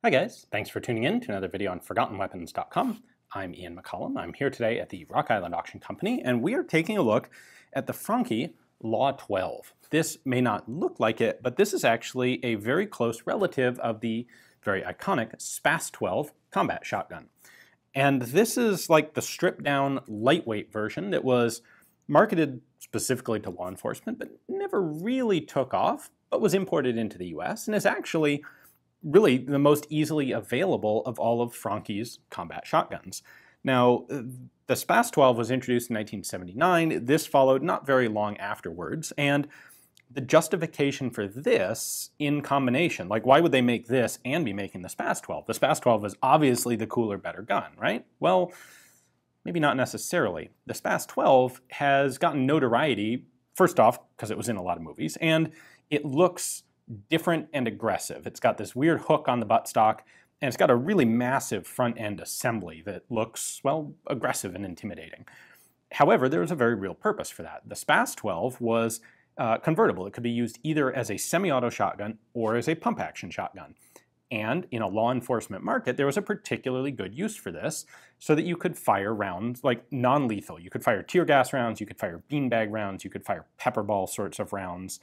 Hi guys, thanks for tuning in to another video on ForgottenWeapons.com. I'm Ian McCollum. I'm here today at the Rock Island Auction Company, and we are taking a look at the Franchi LAW12. This may not look like it, but this is actually a very close relative of the very iconic SPAS-12 combat shotgun. And this is like the stripped-down, lightweight version that was marketed specifically to law enforcement, but never really took off, but was imported into the US, and is actually really the most easily available of all of Franchi's combat shotguns. Now, the SPAS-12 was introduced in 1979. This followed not very long afterwards, and the justification for this in combination, like why would they make this and be making the SPAS-12? The SPAS-12 is obviously the cooler, better gun, right? Well, maybe not necessarily. The SPAS-12 has gotten notoriety, first off, because it was in a lot of movies, and it looks different and aggressive. It's got this weird hook on the buttstock, and it's got a really massive front-end assembly that looks, well, aggressive and intimidating. However, there was a very real purpose for that. The SPAS-12 was convertible. It could be used either as a semi-auto shotgun or as a pump-action shotgun. And in a law enforcement market, there was a particularly good use for this so that you could fire rounds like non-lethal. You could fire tear gas rounds, you could fire beanbag rounds, you could fire pepper ball sorts of rounds.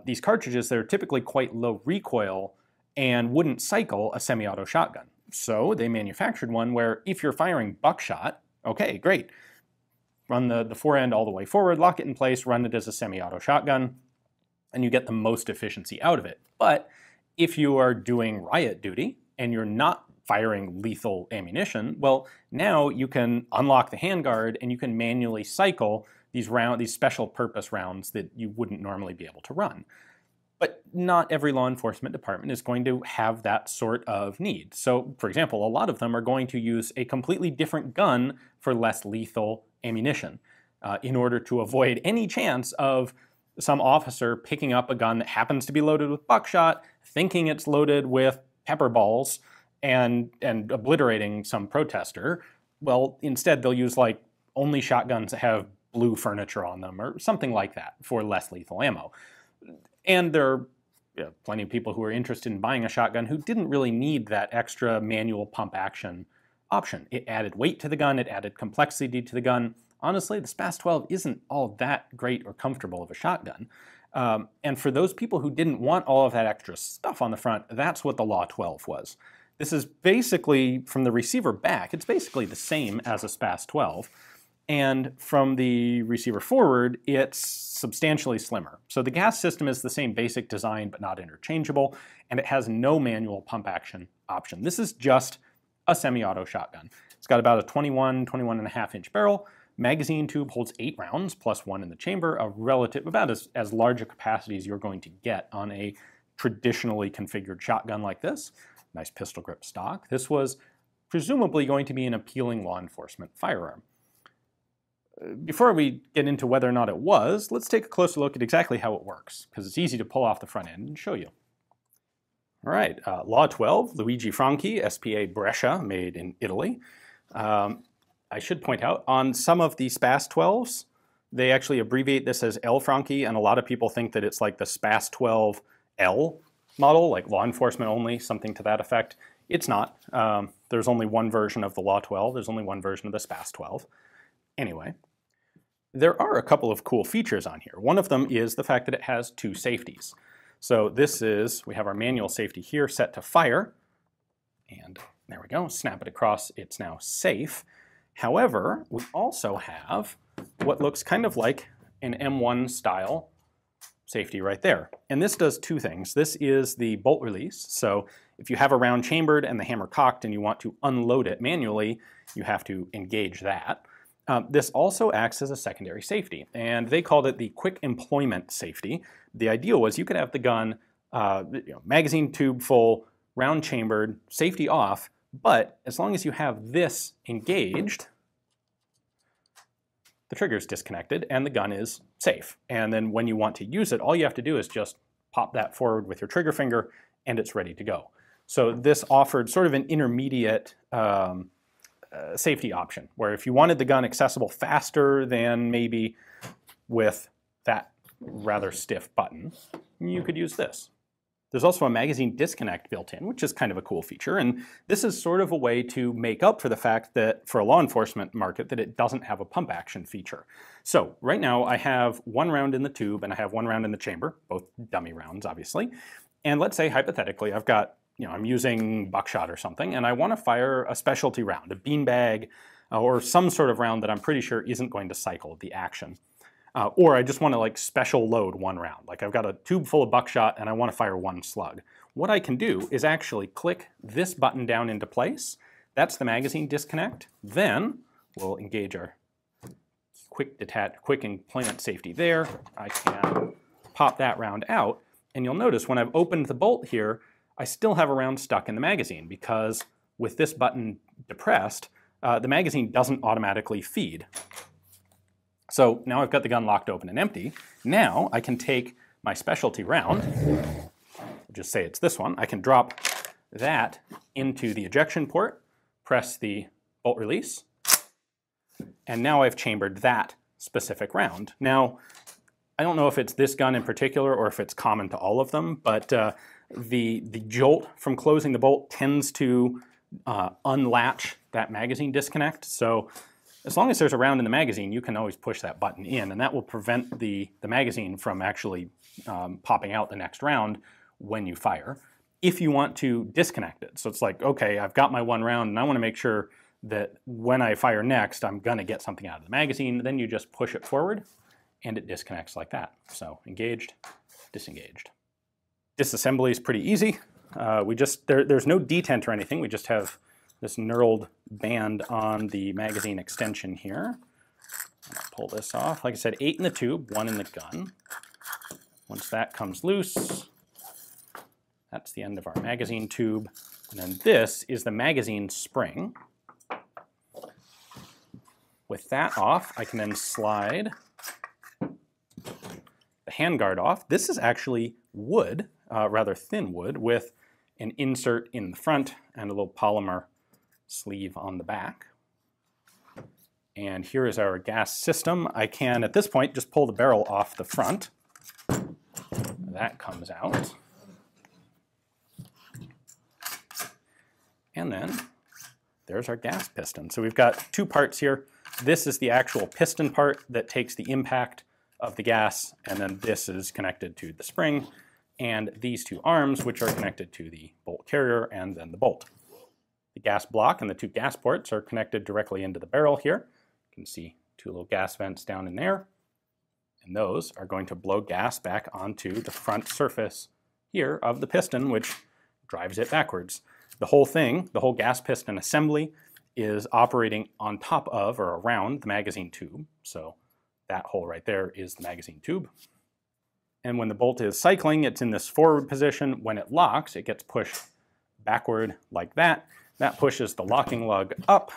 These cartridges, they're typically quite low recoil and wouldn't cycle a semi-auto shotgun. So they manufactured one where if you're firing buckshot, okay, great. Run the forend all the way forward, lock it in place, run it as a semi-auto shotgun, and you get the most efficiency out of it. But if you are doing riot duty and you're not firing lethal ammunition, well, now you can unlock the handguard and you can manually cycle these special purpose rounds that you wouldn't normally be able to run. But not every law enforcement department is going to have that sort of need. So, for example, a lot of them are going to use a completely different gun for less lethal ammunition in order to avoid any chance of some officer picking up a gun that happens to be loaded with buckshot, thinking it's loaded with pepper balls, and obliterating some protester. Well, instead they'll use like only shotguns that have blue furniture on them or something like that for less lethal ammo. And there are plenty of people who are interested in buying a shotgun who didn't really need that extra manual pump action option. It added weight to the gun, it added complexity to the gun. Honestly, the SPAS-12 isn't all that great or comfortable of a shotgun. And for those people who didn't want all of that extra stuff on the front, that's what the LAW12 was. This is basically, from the receiver back, it's basically the same as a SPAS-12. And from the receiver forward, it's substantially slimmer. So the gas system is the same basic design, but not interchangeable, and it has no manual pump action option. This is just a semi-auto shotgun. It's got about a 21.5 inch barrel. Magazine tube holds 8 rounds, plus 1 in the chamber, about as large a capacity as you're going to get on a traditionally configured shotgun like this. Nice pistol grip stock. This was presumably going to be an appealing law enforcement firearm. Before we get into whether or not it was, let's take a closer look at exactly how it works, because it's easy to pull off the front end and show you. All right, LAW12, Luigi Franchi, SPA Brescia, made in Italy. I should point out, on some of the SPAS-12s, they actually abbreviate this as L Franchi, and a lot of people think that it's like the SPAS-12L model, like law enforcement only, something to that effect. It's not. There's only one version of the LAW12. There's only one version of the SPAS-12. Anyway, there are a couple of cool features on here. One of them is the fact that it has 2 safeties. So we have our manual safety here set to fire, and there we go, snap it across, it's now safe. However, we also have what looks kind of like an M1 style safety right there. And this does 2 things. This is the bolt release. So if you have a round chambered and the hammer cocked and you want to unload it manually, you have to engage that. This also acts as a secondary safety, and they called it the quick employment safety. The idea was you could have the gun, magazine tube full, round chambered, safety off, but as long as you have this engaged, the trigger's disconnected and the gun is safe. And then when you want to use it, all you have to do is just pop that forward with your trigger finger and it's ready to go. So this offered sort of an intermediate safety option, where if you wanted the gun accessible faster than maybe with that rather stiff button, you could use this. There's also a magazine disconnect built in, which is kind of a cool feature. And this is sort of a way to make up for the fact that for a law enforcement market that it doesn't have a pump action feature. So right now I have one round in the tube and I have one round in the chamber, both dummy rounds, obviously. And let's say hypothetically I've got, I'm using buckshot or something, and I want to fire a specialty round, a beanbag, or some sort of round that I'm pretty sure isn't going to cycle the action. Or I just want to like special load one round. Like I've got a tube full of buckshot and I want to fire one slug. What I can do is actually click this button down into place. That's the magazine disconnect. Then we'll engage our quick employment safety there. I can pop that round out. And you'll notice when I've opened the bolt here, I still have a round stuck in the magazine because with this button depressed, the magazine doesn't automatically feed. So now I've got the gun locked open and empty. Now I can take my specialty round, just say it's this one, I can drop that into the ejection port, press the bolt release, and now I've chambered that specific round. Now, I don't know if it's this gun in particular or if it's common to all of them, but the jolt from closing the bolt tends to unlatch that magazine disconnect. So as long as there's a round in the magazine, you can always push that button in, and that will prevent the magazine from actually popping out the next round when you fire. If you want to disconnect it, so it's like, okay, I've got my one round and I want to make sure that when I fire next, I'm going to get something out of the magazine, then you just push it forward and it disconnects like that. So engaged, disengaged. Disassembly is pretty easy. There's no detent or anything. We just have this knurled band on the magazine extension here. I'll pull this off. Like I said, 8 in the tube, 1 in the gun. Once that comes loose, that's the end of our magazine tube. And then this is the magazine spring. With that off, I can then slide the handguard off. This is actually wood, rather thin wood, with an insert in the front and a little polymer sleeve on the back. And here is our gas system. I can, at this point, just pull the barrel off the front. That comes out. And then there's our gas piston. So we've got 2 parts here. This is the actual piston part that takes the impact of the gas, and then this is connected to the spring, and these 2 arms, which are connected to the bolt carrier and then the bolt. The gas block and the 2 gas ports are connected directly into the barrel here. You can see 2 little gas vents down in there, and those are going to blow gas back onto the front surface here of the piston, which drives it backwards. The whole thing, the whole gas piston assembly, is operating on top of or around the magazine tube. So that hole right there is the magazine tube. And when the bolt is cycling, it's in this forward position. When it locks, it gets pushed backward like that. That pushes the locking lug up,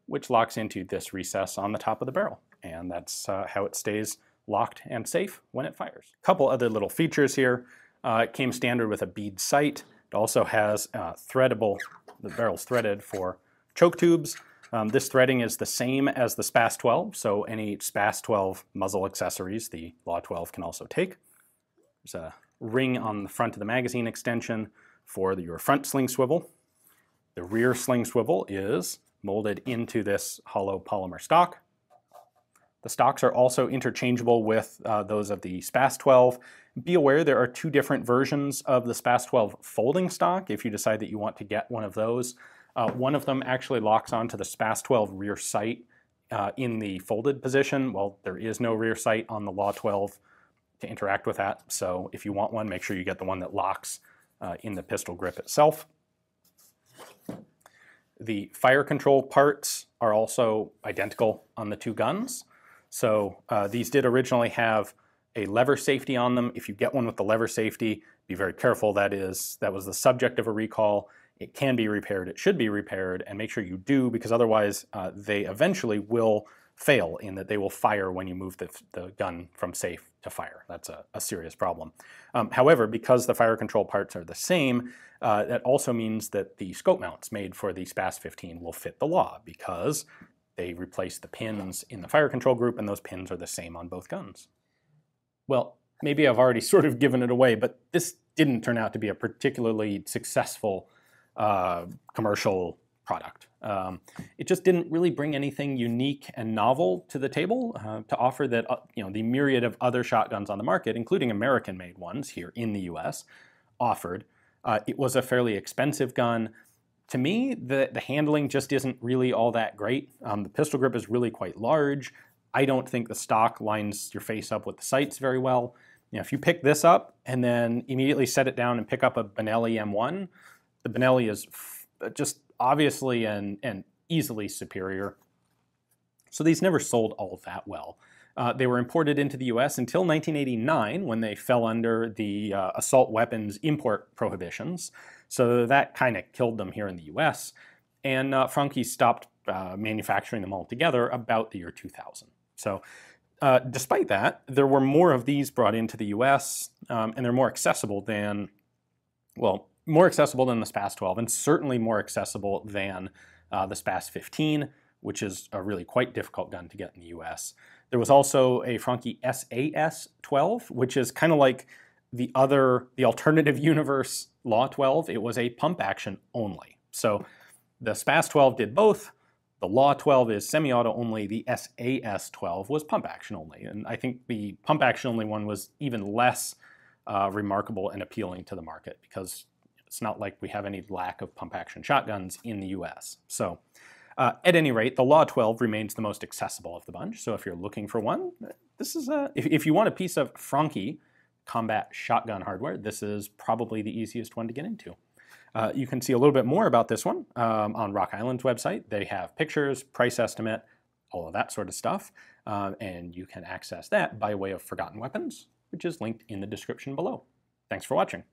which locks into this recess on the top of the barrel. And that's how it stays locked and safe when it fires. A couple other little features here. It came standard with a bead sight. It also has threadable, the barrel's threaded for choke tubes. This threading is the same as the SPAS-12, so any SPAS-12 muzzle accessories the LAW12 can also take. There's a ring on the front of the magazine extension for your front sling swivel. The rear sling swivel is molded into this hollow polymer stock. The stocks are also interchangeable with those of the SPAS-12. Be aware there are 2 different versions of the SPAS-12 folding stock if you decide that you want to get one of those. One of them actually locks onto the SPAS-12 rear sight in the folded position. Well, there is no rear sight on the LAW12 to interact with that, so if you want one, make sure you get the one that locks in the pistol grip itself. The fire control parts are also identical on the 2 guns. So these did originally have a lever safety on them. If you get one with the lever safety, be very careful. That was the subject of a recall. It can be repaired, it should be repaired, and make sure you do, because otherwise they eventually will fail in that they will fire when you move the gun from safe to fire. That's a serious problem. However, because the fire control parts are the same, that also means that the scope mounts made for the SPAS-15 will fit the law, because they replace the pins in the fire control group, and those pins are the same on both guns. Well, maybe I've already sort of given it away, but this didn't turn out to be a particularly successful commercial product. It just didn't really bring anything unique and novel to the table to offer that the myriad of other shotguns on the market, including American-made ones here in the US, offered. It was a fairly expensive gun. To me, the handling just isn't really all that great. The pistol grip is really quite large. I don't think the stock lines your face up with the sights very well. If you pick this up and then immediately set it down and pick up a Benelli M1, the Benelli is just obviously and easily superior. So these never sold all that well. They were imported into the US until 1989 when they fell under the assault weapons import prohibitions. So that kind of killed them here in the US. And Franchi stopped manufacturing them altogether about the year 2000. So despite that, there were more of these brought into the US, and they're more accessible than, well, more accessible than the SPAS-12, and certainly more accessible than the SPAS-15, which is a really quite difficult gun to get in the US. There was also a Franchi SAS-12, which is kind of like the alternative universe LAW12. It was a pump action only. So the SPAS-12 did both. The LAW12 is semi-auto only. The SAS-12 was pump action only. And I think the pump action only one was even less remarkable and appealing to the market because it's not like we have any lack of pump action shotguns in the US. So at any rate, the LAW12 remains the most accessible of the bunch. So if you're looking for one, this is if you want a piece of Franchi combat shotgun hardware, this is probably the easiest one to get into. You can see a little bit more about this one on Rock Island's website. They have pictures, price estimate, all of that sort of stuff. And you can access that by way of Forgotten Weapons, which is linked in the description below. Thanks for watching.